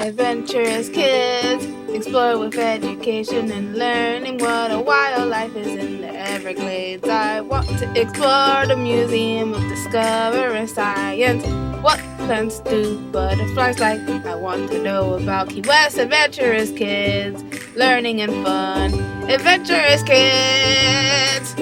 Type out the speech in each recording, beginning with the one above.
Adventurous kids explore with education and learning what a wildlife is in the Everglades. I want to explore the Museum of Discovering Science. What plants do butterflies like? I want to know about Key West. Adventurous kids, learning and fun. Adventurous kids!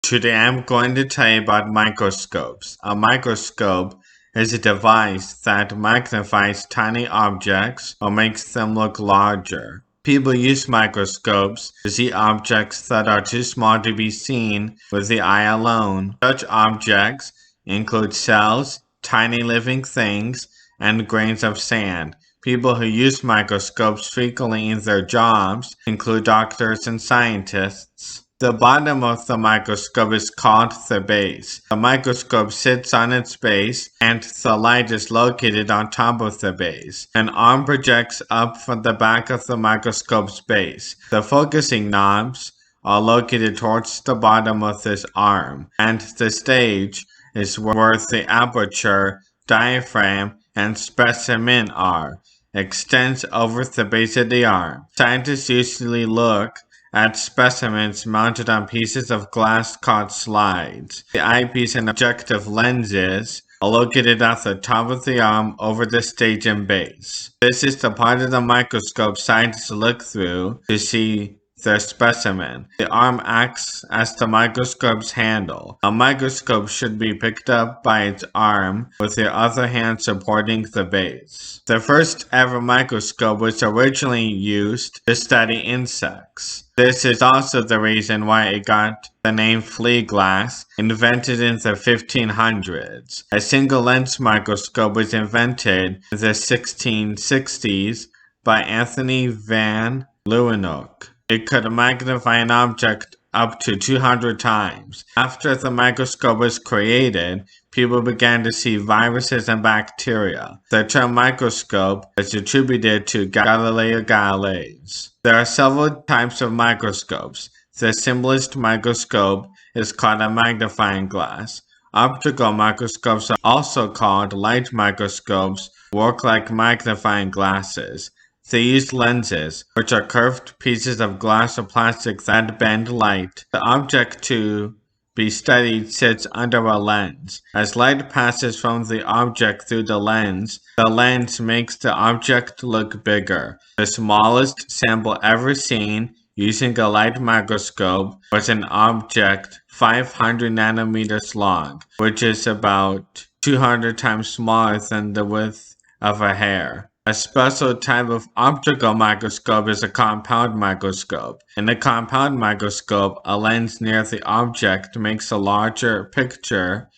Today I'm going to tell you about microscopes. A microscope is a device that magnifies tiny objects or makes them look larger. People use microscopes to see objects that are too small to be seen with the eye alone. Such objects include cells, tiny living things, and grains of sand. People who use microscopes frequently in their jobs include doctors and scientists. The bottom of the microscope is called the base. The microscope sits on its base and the light is located on top of the base. An arm projects up from the back of the microscope's base. The focusing knobs are located towards the bottom of this arm, and the stage is where the aperture, diaphragm, and specimen are. Extends over the base of the arm. Scientists usually look at specimens mounted on pieces of glass called slides. The eyepiece and objective lenses are located at the top of the arm over the stage and base. This is the part of the microscope scientists look through to see their specimen. The arm acts as the microscope's handle. A microscope should be picked up by its arm with the other hand supporting the base. The first ever microscope was originally used to study insects. This is also the reason why it got the name flea glass, invented in the 1500s. A single lens microscope was invented in the 1660s by Anthony van Leeuwenhoek. It could magnify an object up to 200 times. After the microscope was created, people began to see viruses and bacteria. The term microscope is attributed to Galileo Galilei. There are several types of microscopes. The simplest microscope is called a magnifying glass. Optical microscopes are also called light microscopes, work like magnifying glasses. They use lenses, which are curved pieces of glass or plastic that bend light. The object to be studied sits under a lens. As light passes from the object through the lens makes the object look bigger. The smallest sample ever seen using a light microscope was an object 500 nanometers long, which is about 200 times smaller than the width of a hair. A special type of optical microscope is a compound microscope. In a compound microscope, a lens near the object makes a larger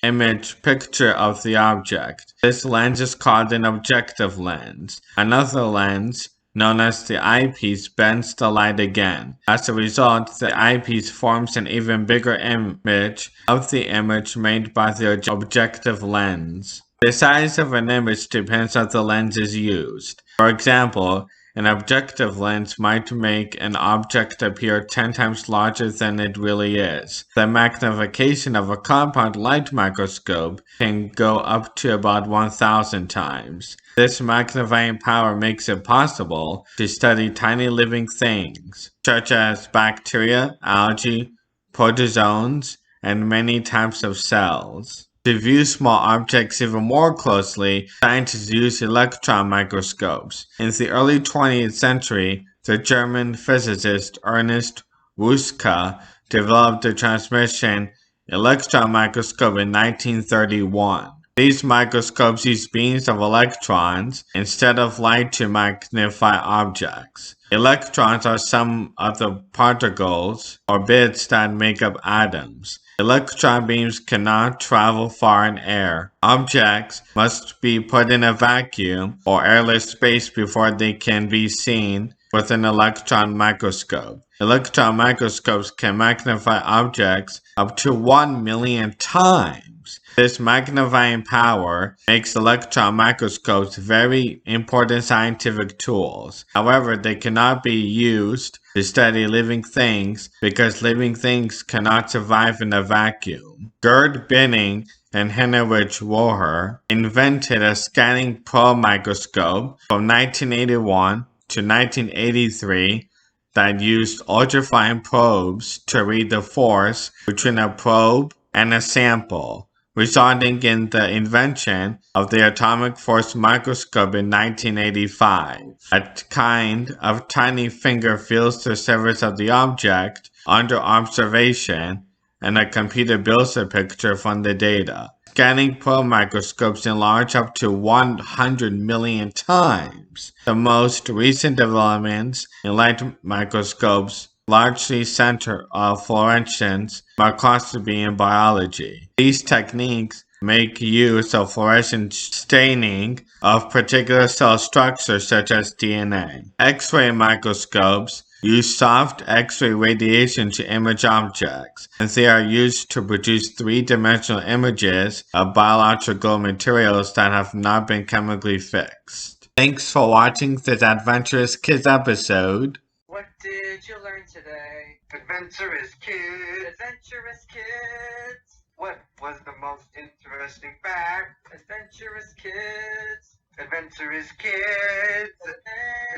image picture of the object. This lens is called an objective lens. Another lens, known as the eyepiece, bends the light again. As a result, the eyepiece forms an even bigger image of the image made by the objective lens. The size of an image depends on the lenses used. For example, an objective lens might make an object appear 10 times larger than it really is. The magnification of a compound light microscope can go up to about 1,000 times. This magnifying power makes it possible to study tiny living things, such as bacteria, algae, protozoans, and many types of cells. To view small objects even more closely, scientists use electron microscopes. In the early 20th century, the German physicist Ernst Ruska developed the transmission electron microscope in 1931. These microscopes use beams of electrons instead of light to magnify objects. Electrons are some of the particles or bits that make up atoms. Electron beams cannot travel far in air. Objects must be put in a vacuum or airless space before they can be seen with an electron microscope. Electron microscopes can magnify objects up to 1 million times. This magnifying power makes electron microscopes very important scientific tools. However, they cannot be used to study living things because living things cannot survive in a vacuum. Gerd Binning and Heinrich Woher invented a scanning probe microscope from 1981 to 1983 that used ultrafine probes to read the force between a probe and a sample, resulting in the invention of the atomic force microscope in 1985. A kind of tiny finger feels the surface of the object under observation, and a computer builds a picture from the data. Scanning probe microscopes enlarge up to 100 million times. The most recent developments in light microscopes largely center on fluorescence, microscopy, and biology. These techniques make use of fluorescent staining of particular cell structures such as DNA. X-ray microscopes use soft X-ray radiation to image objects, and they are used to produce three-dimensional images of biological materials that have not been chemically fixed. Thanks for watching this Adventurous Kids episode. What did you learn today? Adventurous Kids! Adventurous kids! What was the most interesting fact? Adventurous kids! Adventurous Kids!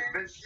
Adventurous